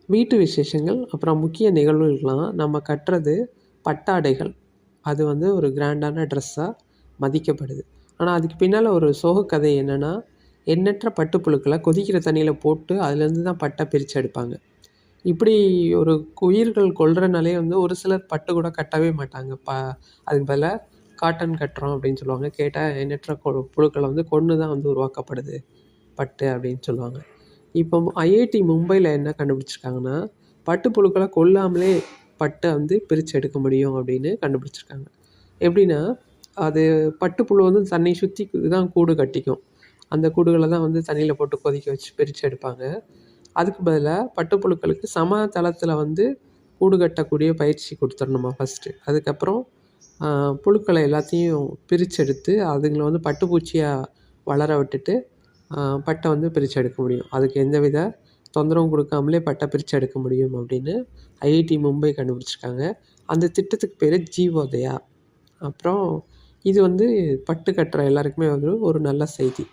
வீட்டு விசேஷங்கள் அப்புறம் முக்கிய நிகழ்வுகளுக்கெலாம் நம்ம கட்டுறது பட்டாடைகள். அது வந்து ஒரு கிராண்டான ட்ரெஸ்ஸாக மதிக்கப்படுது. ஆனால் அதுக்கு பின்னால் ஒரு சோகக்கதை என்னென்னா, எண்ணற்ற பட்டுப்புழுக்களை கொதிக்கிற தண்ணியில் போட்டு அதுலேருந்து தான் பட்டை பிரித்து எடுப்பாங்க. இப்படி ஒரு உயிர்கள் கொல்றனாலே வந்து ஒரு சிலர் பட்டு கூட கட்டவே மாட்டாங்க. அதுக்கு பதிலாக காட்டன் கட்டுறோம் அப்படின்னு சொல்லுவாங்க. கேட்டால் எண்ணற்ற புழுக்களை வந்து கொன்று தான் வந்து உருவாக்கப்படுது பட்டு அப்படின்னு சொல்லுவாங்க. இப்போ ஐஐடி மும்பையில் என்ன கண்டுபிடிச்சிருக்காங்கன்னா, பட்டுப்புழுக்களை கொல்லாமலே பட்டை வந்து பிரித்து எடுக்க முடியும் அப்படின்னு கண்டுபிடிச்சிருக்காங்க. எப்படின்னா, அது பட்டுப்புழு வந்து தன்னை சுற்றி தான் கூடு கட்டிக்கும். அந்த கூடுகளை தான் வந்து தண்ணியில் போட்டு கொதிக்க வச்சு பிரித்து எடுப்பாங்க. அதுக்கு பதிலாக பட்டுப்புழுக்களுக்கு சமதளத்தில் வந்து கூடு கட்டக்கூடிய பயிற்சி கொடுத்துடணுமா ஃபஸ்ட்டு. அதுக்கப்புறம் புழுக்களை எல்லாத்தையும் பிரித்தெடுத்து அதுங்களை வந்து பட்டுப்பூச்சியாக வளர விட்டுட்டு பட்டை வந்து பிரித்து எடுக்க முடியும். அதுக்கு எந்தவித தொந்தரவும் கொடுக்காமலே பட்டை பிரித்து எடுக்க முடியும் அப்படின்னு ஐஐடி மும்பை கண்டுபிடிச்சிருக்காங்க. அந்த திட்டத்துக்கு பேர் ஜீவோதயா. அப்புறம் இது வந்து பட்டு கட்டுற எல்லாருக்குமே வந்து ஒரு நல்ல செய்தி.